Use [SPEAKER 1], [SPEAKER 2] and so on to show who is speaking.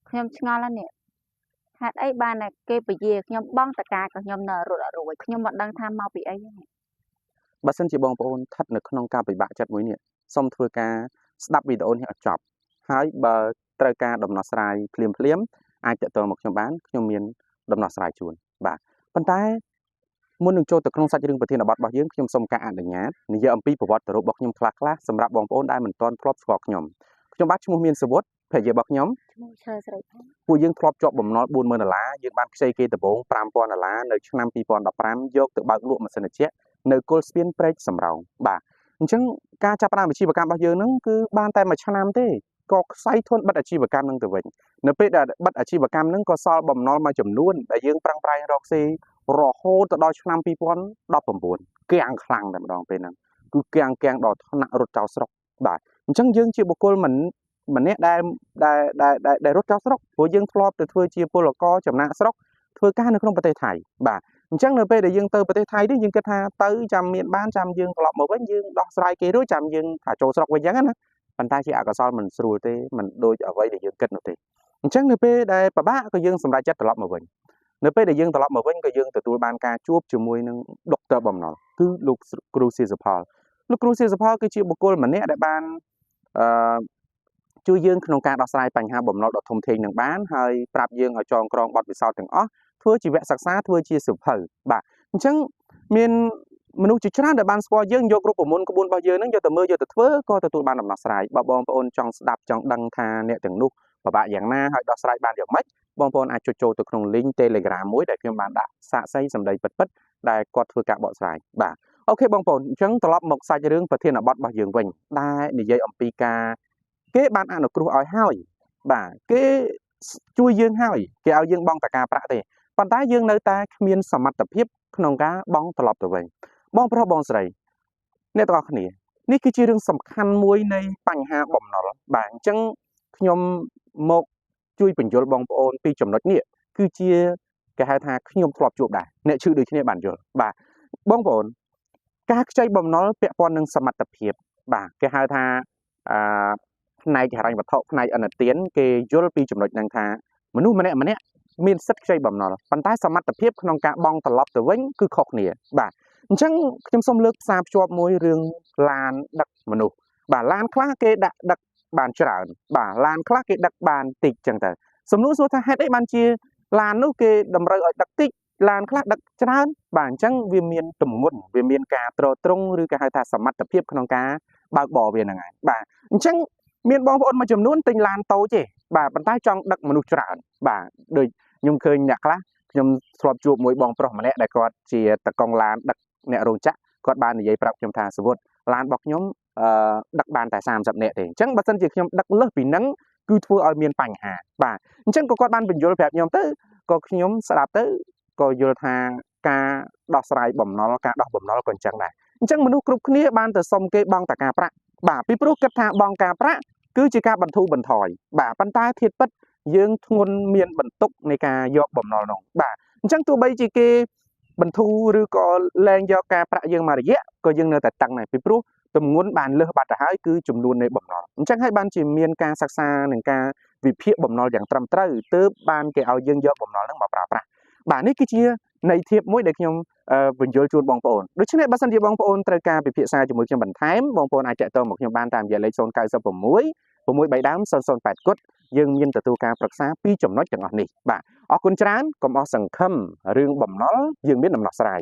[SPEAKER 1] ខ្ញុំឆ្ងល់ណាស់នេះហេតុអីបានតែគេពជាខ្ញុំបងតកាក៏ខ្ញុំនៅរត់អត់រួចខ្ញុំមិនដឹងថាមកពីអីទេ
[SPEAKER 2] បើសិនជាបងប្អូនស្ថិតនៅក្នុងការពិបាកចិត្តមួយនេះសូមធ្វើការស្ដាប់វីដេអូនេះឲ្យចប់ហើយបើត្រូវការដំណោះស្រាយភ្លាមអាចតាក់ទងមកខ្ញុំបានខ្ញុំមានដំណោះស្រាយជូនបាទប៉ុន្តែមុននឹងចូលទៅក្នុងសាច់រឿងប្រធានបទរបស់យើងខ្ញុំសូមការអនុញ្ញាតនិយាយអំពីប្រវត្តិរូបរបស់ខ្ញុំខ្លះៗសម្រាប់បងប្អូនដែលមិនទាន់ធ្លាប់ស្គាល់ខ្ញុំបាទឈ្មោះមានសវុតភរិយារបស់ខ្ញុំ
[SPEAKER 1] ឈ្មោះឈើស្រីផា
[SPEAKER 2] ពួកយើងធ្លាប់ជាប់បំណុល$40000យើងបានខ្ចីគេដំបូង$5000នៅឆ្នាំ2015យកទៅបើកលក់ម៉ាស៊ីនត្រជាក់នៅគល់ស្ពានព្រែកសំរោងបាទអញ្ចឹងការចាប់ផ្ដើមអាជីវកម្មរបស់យើងហ្នឹងគឺបានតែមួយឆ្នាំទេក៏ខ្សែធនបិទអាជីវកម្មហ្នឹងទៅវិញនៅពេលដែលបិទអាជីវកម្មហ្នឹងក៏សល់បំណុលមួយចំនួនដែលយើងប្រឹងប្រែងរកស៊ីរហូតទៅដល់ឆ្នាំ2019គាំងខ្លាំងតែម្ដងពេលហ្នឹងគឺគាំងដល់ថ្នាក់រត់ចោលស្រុកបាទអញ្ចឹងយើងជាបុគ្គលម្នាក់ដែលរត់ចោលស្រុកព្រោះយើងធ្លាប់ទៅធ្វើជាពលករចំណាក់ស្រុកធ្វើការនៅក្នុងប្រទេសថៃបាទអញ្ចឹងនៅពេលដែលយើងទៅប្រទេសថៃនេះយើងគិតថាទៅចាំមានបានចាំយើងត្រឡប់មកវិញយើងដោះស្រាយគេរួចចាំយើងថាចូលស្រុកវិញអញ្ចឹងណាប៉ុន្តែជាអកុសលមិនស្រួលទេមិនដូចអ្វីដែលយើងគិតនោះទេអញ្ចឹងនៅពេលដែលពិបាកក៏យើងសម្រេចចិត្តត្រឡប់មកវិញនៅពេលដែលយើងត្រឡប់មកវិញក៏យើងទទួលបានការជួបជាមួយនឹងដុកទ័របំណុលគឺលោកគ្រូសៀសផលលោកគ្រូសៀសផលគឺជាបុគ្គលម្នាក់ដែលបានជួយយើងក្នុងការដោះស្រាយបញ្ហាបំណុលដ៏ធំធេងនឹងបានហើយប្រាប់យើងឲ្យចងក្រងបទពិសោធន៍ទាំងអស់ធ្វើជាវគ្គសិក្សាធ្វើជាសៀវភៅបាទអញ្ចឹងមានមនុស្សជាច្រើនដែលបានស្គាល់យើងយករូបមន្តក្បួនរបស់យើងនឹងយកទៅមើលយកទៅធ្វើក៏ទទួលបានដំណោះស្រាយបើបងប្អូនចង់ស្ដាប់ចង់ដឹងថាអ្នកទាំងនោះពិបាកយ៉ាងណាហើយដោះស្រាយបានយ៉ាងម៉េចបងប្អូនអាចចុចចូលទៅក្នុង link Telegram មួយដែលខ្ញុំបានដាក់សាកសីសម្ដីពិតៗដែលគាត់ធ្វើការបកស្រាយបាទអូខេបងប្អូនអញ្ចឹងត្រឡប់មកសាច់រឿងប្រធានបទរបស់យើងវិញដែលនិយាយអំពីការគេបានអនុគ្រោះឲ្យហើយបាទគេជួយយើងហើយគេឲ្យយើងបង់តកាប្រាក់ទេប៉ុន្តែយើងនៅតែគ្មានសមត្ថភាពក្នុងការបង់ត្រឡប់ទៅវិញបងប្រុសបងស្រីអ្នកទាំងអស់គ្នានេះគឺជារឿងសំខាន់មួយនៃបញ្ហាបំណុលបាទអញ្ចឹងខ្ញុំមកជួយបញ្យល់បងប្អូនពីចំណុចនេះគឺជាគេហៅថាខ្ញុំធ្លាប់ជួបដែរអ្នកឈឺដូចគ្នាបានយល់បាទបងប្អូនការខ្ចីបំណុលពាក់ព័ន្ធនឹងសមត្ថភាពបាទគេហៅថាផ្នែកហិរញ្ញវត្ថុផ្នែកអនុទានគេយល់ពីចំណុចហ្នឹងថាមនុស្សម្នាក់មានសិទ្ធិខ្ចីបំណុលប៉ុន្តែសមត្ថភាពក្នុងការបង់ត្រឡប់ទៅវិញគឺខុសគ្នាបាទអញ្ចឹងខ្ញុំសូមលើកផ្សារភ្ជាប់មួយរឿងឡានដឹកមនុស្សបាទឡានខ្លះគេដឹកបានច្រើនបាទឡានខ្លះគេដឹកបានតិចចឹងទៅសំណួរសួរថាហេតុអីបានជាឡាននោះគេតម្រូវឲ្យដឹកតិចឡានខ្លះដឹកច្រើនបាទអញ្ចឹងវាមានទម្ងន់វាមានការទ្រទ្រង់ឬគេហៅថាសមត្ថភាពក្នុងការបើកបរវាហ្នឹងហើយបាទអញ្ចឹងមានបងប្អូនមួយចំនួនទិញឡានតូចទេបាទប៉ុន្តែចង់ដឹកមនុស្សច្រើនបាទដូចខ្ញុំឃើញអ្នកខ្លះខ្ញុំធ្លាប់ជួបមួយបងប្រុសម្នាក់ដែលគាត់ជាតកង់ឡានដឹកអ្នករោងចក្រគាត់បាននិយាយប្រាប់ខ្ញុំថាសវុតឡានរបស់ខ្ញុំដឹកបានតែ30នាក់ទេអញ្ចឹងបើសិនជាខ្ញុំដឹកលើសពីហ្នឹងគឺធ្វើឲ្យមានបញ្ហាបាទអញ្ចឹងក៏គាត់បានបញ្យល់ប្រាប់ខ្ញុំទៅក៏ខ្ញុំស្ដាប់ទៅក៏យល់ថាការដោះស្រាយបំណុលការដោះបំណុលក៏អញ្ចឹងដែរអញ្ចឹងមនុស្សគ្រប់គ្នាបានទៅសុំគេបង់តកាប្រាក់បាទពីព្រោះគិតថាបង់ការប្រាក់គឺជាការបន្ធូរបន្ថយបាទប៉ុន្តែធៀបពិតយើងធ្ងន់មានបន្ទុកនៃការយកបំណុលនោះបាទអញ្ចឹងទោះបីជាគេបន្ធូរឬក៏លែងយកការប្រាក់យើងមករយៈក៏យើងនៅតែតឹងដែរពីព្រោះទម្ងន់បានលើសបាត់ទៅហើយគឺចំនួននៃបំណុលអញ្ចឹងហើយបានជាមានការសិក្សានិងការវិភាគបំណុលយ៉ាងត្រឹមត្រូវទើបបានគេឲ្យយើងយកបំណុលហ្នឹងមកប្រើប្រាស់បាទនេះគឺជាន័យធៀបមួយដែលខ្ញុំបញ្យល់ជូនបងប្អូនដូច្នេះបើសិនជាបងប្អូនត្រូវការពិភាក្សាជាមួយខ្ញុំបន្ថែមបងប្អូនអាចតាក់ទងមកខ្ញុំបានតាមរយៈលេខ096 633 008 គត់យើងមានទទួលការប្រឹក្សាពីចំណុចទាំងអស់នេះបាទអរគុណច្រើនកុំអស់សង្ឃឹមរឿងបំណុលយើងមានដំណោះស្រាយ